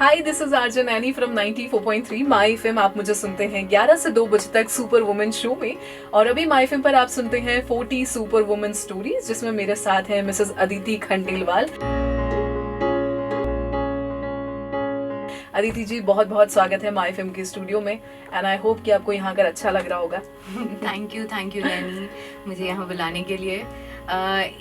Hi, this is आर्जन any from 94.3 my FM. आप मुझे सुनते हैं 11 से 2 बजे तक सुपर वुमेन शो में, और अभी माई एफएम पर आप सुनते हैं 40 सुपर वुमेन स्टोरीज, जिसमें मेरे साथ हैं मिसेस अदिति खंडेलवाल। अदिति जी, बहुत बहुत स्वागत है माई एफएम के स्टूडियो में, एंड आई होप कि आपको यहाँ कर अच्छा लग रहा होगा। थैंक यू नैनी, मुझे यहाँ बुलाने के लिए।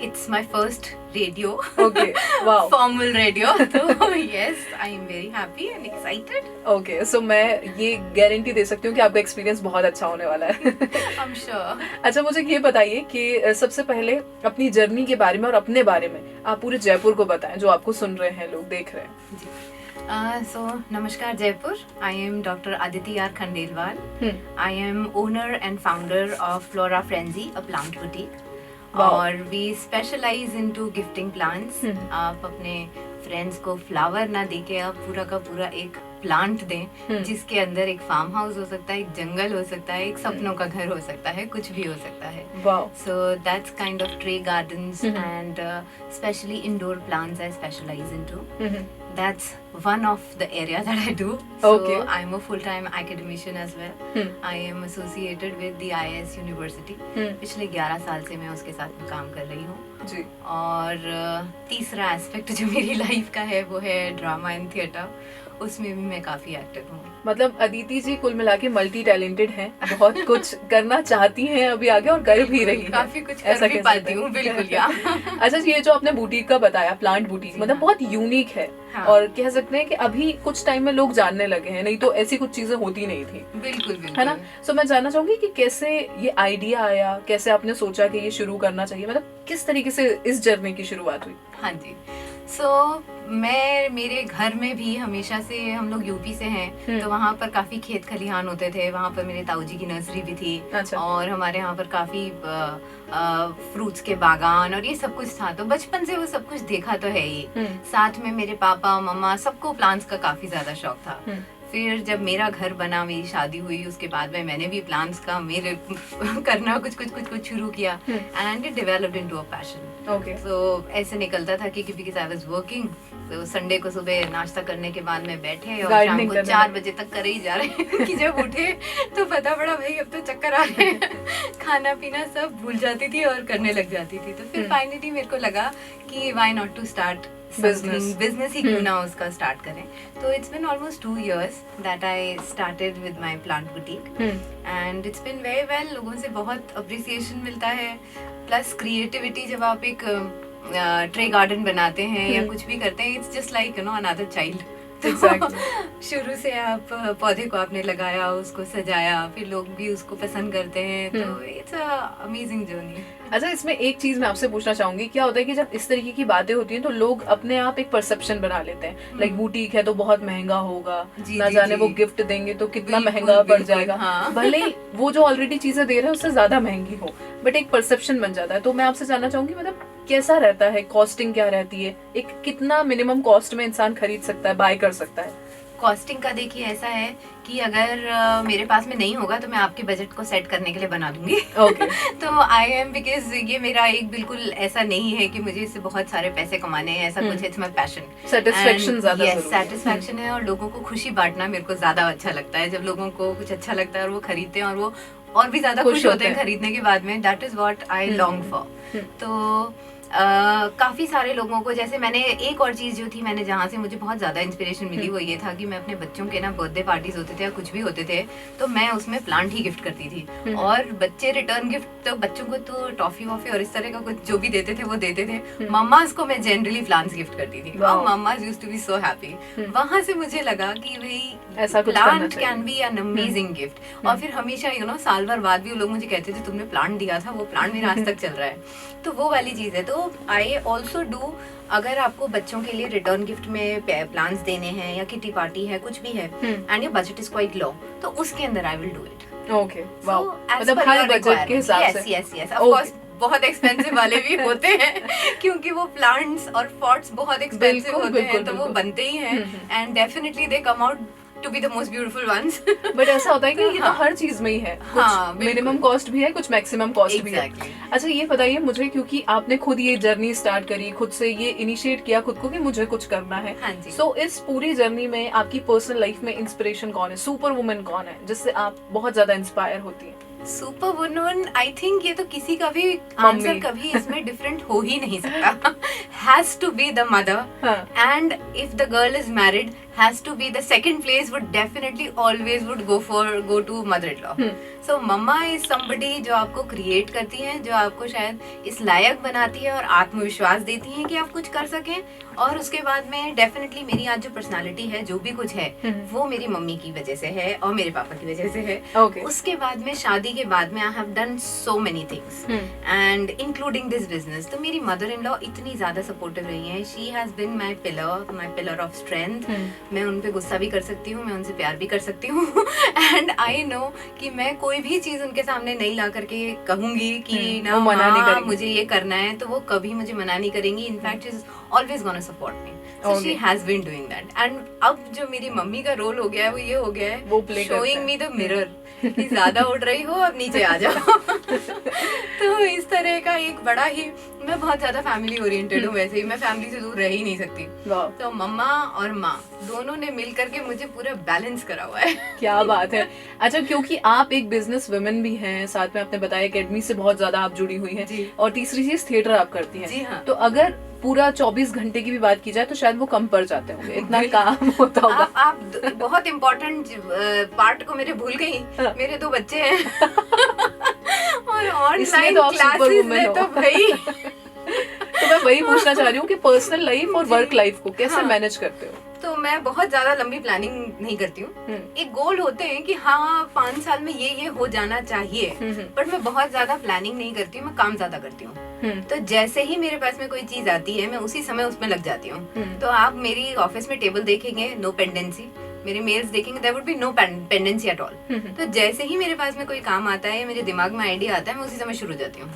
It's my first radio, okay, wow, formal radio, तो yes, I am very happy and excited. Okay, so मैं ये गारंटी दे सकती हूँ कि आपका एक्सपीरियंस बहुत अच्छा होने वाला है। I am sure. अच्छा, मुझे ये बताइए कि सबसे पहले अपनी जर्नी के बारे में और अपने बारे में आप पूरे जयपुर को बताएं, जो आपको सुन रहे हैं, लोग देख रहे हैं। जी, so नमस्कार Jaipur. I am Dr. Aditi R. Khandelwal. I am owner and founder of Flora Frenzy, a plant boutique. और we specialize into gifting plants. आप अपने फ्रेंड्स को फ्लावर ना देके आप पूरा का पूरा एक प्लांट दें, जिसके अंदर एक फार्म हाउस हो सकता है, एक जंगल हो सकता है, एक सपनों का घर हो सकता है, कुछ भी हो सकता है। So that's kind of tree gardens and especially indoor plants I specialize into. That's one of the area that I do. So Okay. I'm a full-time academician as well. I am associated with the IIS University. पिछले 11 साल से मैं उसके साथ में काम कर रही हूँ जी। और तीसरा एस्पेक्ट जो मेरी लाइफ का है वो है ड्रामा एंड थिएटर। उसमें भी मैं काफी एक्टिव हूँ। मतलब अदिति जी कुल मिला के मल्टी टैलेंटेड हैं, बहुत कुछ करना चाहती हैं अभी आगे और कर भी रही हैं। काफी कुछ कर भी पाती हूँ, बिल्कुल यार। अच्छा, ये जो आपने बुटीक का बताया, प्लांट बुटीक, मतलब बहुत यूनिक है। हाँ। और कह सकते हैं कि अभी कुछ टाइम में लोग जानने लगे हैं, नहीं तो ऐसी कुछ चीजें होती नहीं थी। बिल्कुल बिल्कुल, है ना। सो मैं जानना चाहूंगी कि कैसे ये आइडिया आया, कैसे आपने सोचा कि ये शुरू करना चाहिए, मतलब किस तरीके से इस जर्नी की शुरुआत हुई? हाँ जी, मेरे घर में भी हमेशा से, हम लोग यूपी से हैं, तो वहाँ पर काफी खेत खलिहान होते थे। वहाँ पर मेरे ताऊजी की नर्सरी भी थी। अच्छा। और हमारे यहाँ पर काफी फ्रूट्स के बागान और ये सब कुछ था, तो बचपन से वो सब कुछ देखा तो है ही। साथ में मेरे पापा मम्मा सबको प्लांट्स का काफी ज्यादा शौक था। फिर जब मेरा घर बना, मेरी शादी हुई, उसके बाद में मैंने भी प्लांट्स का मेरे करना कुछ शुरू किया, and it developed into a passion. Okay. तो ऐसे निकलता था कि बिकॉज़ आई वाज वर्किंग, तो संडे को सुबह नाश्ता करने के बाद में बैठे और शाम को 4 बजे तक करे ही जा रहे हैं कि जब उठे तो पता पड़ा भाई अब तो चक्कर आ रहे हैं। खाना पीना सब भूल जाती थी और करने लग जाती थी। तो फिर फाइनली मेरे को लगा कि why not to start business ही क्यों ना उसका स्टार्ट करें। तो it's been almost 2 years that I started with my plant boutique, and it's been very well. लोगों से बहुत अप्रिसिएशन मिलता है, प्लस क्रिएटिविटी। जब आप एक ट्रे गार्डन बनाते हैं या कुछ भी करते हैं, it's just like another child. शुरू से आप पौधे को आपने लगाया, उसको सजाया, फिर लोग भी उसको पसंद करते हैं, तो इट्स अ अमेजिंग जर्नी। अच्छा, इसमें एक चीज मैं आपसे पूछना चाहूंगी, क्या होता है कि जब इस तरीके की बातें होती हैं तो लोग अपने आप एक परसेप्शन बना लेते हैं, लाइक बुटीक है तो बहुत महंगा होगा, ना जाने वो गिफ्ट देंगे तो कितना महंगा पड़ जाएगा। हाँ। भले वो जो ऑलरेडी चीजें दे रहे हैं उससे ज्यादा महंगी हो, बट एक परसेप्शन बन जाता है। तो मैं आपसे जानना चाहूंगी, मतलब कैसा रहता है, कॉस्टिंग क्या रहती है, एक कितना मिनिमम कॉस्ट में इंसान खरीद सकता है, बाय कर सकता है? कॉस्टिंग का देखिए ऐसा है कि अगर मेरे पास में नहीं होगा तो मैं आपके बजट को सेट करने के लिए बना दूंगी। Okay. तो आई एम, बिकॉज ये मेरा एक बिल्कुल ऐसा नहीं है कि मुझे इससे बहुत सारे पैसे कमाने हैं, ऐसा कुछ। It's my passion. सेटिस्फेक्शन ज्यादा जरूरी है। सेटिस्फेक्शन है, और लोगों को खुशी बांटना मेरे को ज्यादा अच्छा लगता है। जब लोगों को कुछ अच्छा लगता है और वो खरीदते हैं और वो और भी ज्यादा खुश होते हैं खरीदने के बाद में, that is what I long for. तो काफी सारे लोगों को, जैसे मैंने एक और चीज जो थी, मैंने जहाँ से मुझे बहुत ज्यादा इंस्पिरेशन मिली वो ये था कि मैं अपने बच्चों के ना बर्थडे पार्टीज होते थे या कुछ भी होते थे, तो मैं उसमें प्लांट ही गिफ्ट करती थी। और बच्चे रिटर्न गिफ्ट, तो बच्चों को तो टॉफी वॉफी और इस तरह का कुछ जो भी देते थे वो देते थे। मम्माज को मैं जनरली प्लांट्स गिफ्ट करती थी। Mummas used to be so happy. वहां से मुझे लगा कि भाई plant can be an amazing gift. और फिर हमेशा साल भर बाद भी लोग मुझे कहते थे तुमने प्लांट दिया था, वो प्लांट मेरा आज तक चल रहा है। तो वो वाली चीज है। तो आई ऑल्सो डू, अगर आपको बच्चों के लिए रिटर्न गिफ्ट में प्लांट्स देने हैं या किटी पार्टी है, कुछ भी है, and your budget is quite low, तो उसके अंदर I will do it. Okay, wow, मतलब हर बजट के हिसाब से। यस, ऑफ कोर्स बहुत एक्सपेंसिव वाले भी होते हैं क्योंकि वो प्लांट्स और पॉट्स बहुत एक्सपेंसिव होते हैं, तो वो बनते ही हैं, and definitely they come out to be the most beautiful ones. But ऐसा होता है कि ये तो हाँ, हर चीज में ही है, हाँ, कुछ मिनिमम कॉस्ट भी है, कुछ मैक्सिमम कॉस्ट भी है। Exactly. अच्छा ये बताइए मुझे, क्योंकि आपने खुद ये जर्नी स्टार्ट करी, खुद से ये इनिशिएट किया खुद को कि मुझे कुछ करना है, हाँ जी। सो इस पूरी जर्नी में आपकी पर्सनल लाइफ में इंस्पिरेशन कौन है, सुपर वुमन कौन है जिससे आप बहुत ज्यादा इंस्पायर होती हैं? सुपर वुमन, आई थिंक ये तो किसी का भी मम्मी। आंसर कभी इसमें डिफरेंट हो ही नहीं सकता। Has to be the mother, and if the girl is married has to be the second place would definitely always would go to mother in law. So mumma is somebody जो आपको create करती है, जो आपको शायद इस लायक बनाती है और आत्मविश्वास देती है कि आप कुछ कर सकें। और उसके बाद में डेफिनेटली मेरी आज जो पर्सनालिटी है, जो भी कुछ है, वो मेरी मम्मी की वजह से है और मेरे पापा की वजह से है। Okay. उसके बाद में शादी के बाद में I have done so many things and including this business. तो मेरी मदर इन लॉ इतनी ज्यादा सपोर्टिव रही है। She has been my pillar of strength. मैं उन पे गुस्सा भी कर सकती हूँ, मैं उनसे प्यार भी कर सकती हूँ। एंड आई नो कि मैं कोई भी चीज उनके सामने नहीं ला करके कहूंगी कि ना मना नहीं माँ करेंगी। मुझे ये करना है, तो वो कभी मुझे मना नहीं करेंगी। In fact is always gonna support me. So she has been doing that. And अब जो मेरी मम्मी का रोल हो गया है वो ये हो गया है, वो play showing me the mirror कि ज्यादा उड़ रही हो, अब नीचे आ जाओ। तो इस तरह का एक बड़ा ही, मैं बहुत ज्यादा फैमिली ओरिएंटेड हूँ वैसे ही, मैं फैमिली से दूर रह ही नहीं सकती। तो मम्मा और माँ दोनों ने मिल करके मुझे पूरा बैलेंस करा हुआ है। क्या बात है। अच्छा क्योंकि आप एक बिजनेस वुमेन भी हैं, साथ में आपने बताया एकेडमी से बहुत ज्यादा आप जुड़ी हुई हैं, और तीसरी चीज थिएटर आप करती हैं। जी हाँ। तो अगर पूरा 24 घंटे की भी बात की जाए तो शायद वो कम पड़ जाते होंगे, इतना काम होता होगा। आप बहुत इम्पोर्टेंट पार्ट को मेरे भूल गई। मेरे 2 बच्चे हैं और ऑनलाइन क्लासेस में तो भाई तो मैं वही पूछना चाह रही हूँ कि पर्सनल लाइफ और वर्क लाइफ को कैसे मैनेज करते हो? तो मैं बहुत ज्यादा लंबी प्लानिंग नहीं करती हूँ। एक गोल होते हैं कि हाँ 5 साल में ये हो जाना चाहिए, बट मैं बहुत ज्यादा प्लानिंग नहीं करती हूँ, मैं काम ज्यादा करती हूँ। तो जैसे ही मेरे पास में कोई चीज आती है मैं उसी समय उसमें लग जाती हूँ। तो आप मेरी ऑफिस में टेबल देखेंगे, नो पेंडेंसी। मेरे मेल्स देखेंगे, there would be no pendency at all. तो जैसे ही मेरे पास में कोई काम आता है, मेरे दिमाग में आइडिया आता है, मैं उसी समय शुरू जाती हूँ।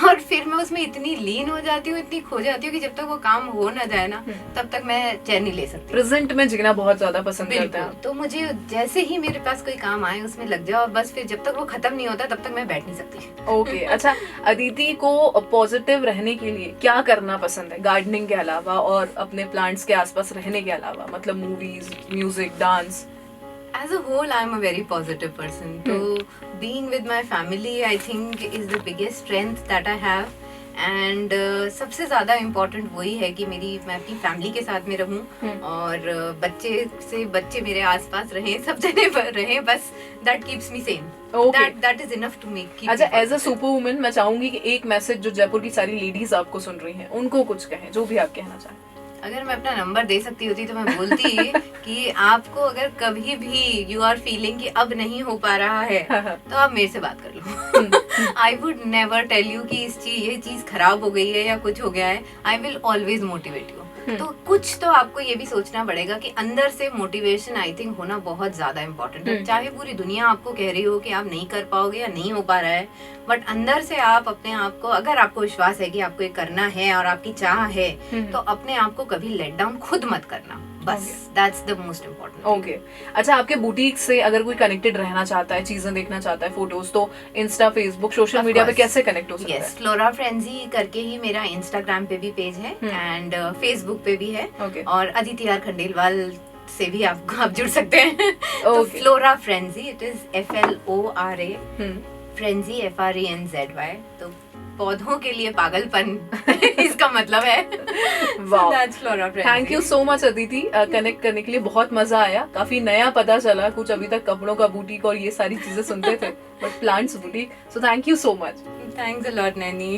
और फिर मैं उसमें इतनी लीन हो जाती हूँ, इतनी खो जाती हूँ कि जब तक वो काम हो ना जाए ना, तब तक मैं चैन नहीं ले सकती। प्रेजेंट में जीना बहुत ज्यादा पसंद करते हैं। तो मुझे जैसे ही मेरे पास कोई काम आए उसमें लग जाओ, बस फिर जब तक वो खत्म नहीं होता तब तक मैं बैठ नहीं सकती। ओके अच्छा, अदिति को पॉजिटिव रहने के लिए क्या करना पसंद है गार्डनिंग के अलावा और अपने प्लांट्स के आसपास रहने के अलावा? मतलब movies, music, dance? As a whole, I'm a very positive person. So being with my family, I think, is the biggest strength that I have. And सबसे ज्यादा इम्पोर्टेंट वही है कि मैं अपनी फैमिली के साथ में रहूं और बच्चे मेरे आसपास रहें, सब जने रहें, बस that keeps me sane. That is enough to make. अच्छा, एज अ सुपर वुमन मैं चाहूंगी कि एक मैसेज जो जयपुर की सारी लेडीज आपको सुन रही हैं उनको कुछ कहें, जो भी आप कहना चाहें। अगर मैं अपना नंबर दे सकती होती तो मैं बोलती कि आपको अगर कभी भी यू आर फीलिंग कि अब नहीं हो पा रहा है तो आप मेरे से बात कर लो। I would never tell you कि ये चीज खराब हो गई है या कुछ हो गया है। I will always motivate you. तो कुछ तो आपको ये भी सोचना पड़ेगा कि अंदर से मोटिवेशन आई थिंक होना बहुत ज्यादा इम्पोर्टेंट है। चाहे पूरी दुनिया आपको कह रही हो कि आप नहीं कर पाओगे या नहीं हो पा रहा है, बट अंदर से आप अपने आप को, अगर आपको विश्वास है कि आपको ये करना है और आपकी चाह है, तो अपने आप को कभी लेट डाउन खुद मत करना। बस that's the most important. Okay अच्छा, आपके बुटीक से अगर कोई कनेक्टेड रहना चाहता है, चीजें देखना चाहता है, फोटोज, तो इंस्टा, फेसबुक, सोशल मीडिया पे कैसे कनेक्ट हो सकता है? यस, फ्लोरा फ्रेंजी करके ही मेरा इंस्टाग्राम पे भी पेज है एंड फेसबुक पे भी है। और अदिति आर खंडेलवाल से भी आप जुड़ सकते हैं। तो flora frenzy, it is FLORA frenzy FRENZY। तो पौधों के लिए पागलपन इसका मतलब है। Thank you so much Aditi, connect करने के लिए बहुत मजा आया। काफी नया पता चला, कुछ अभी तक कपड़ों का बुटीक और ये सारी चीजें सुनते थे, but plants boutique. So thank you so much. Thanks a lot Naini.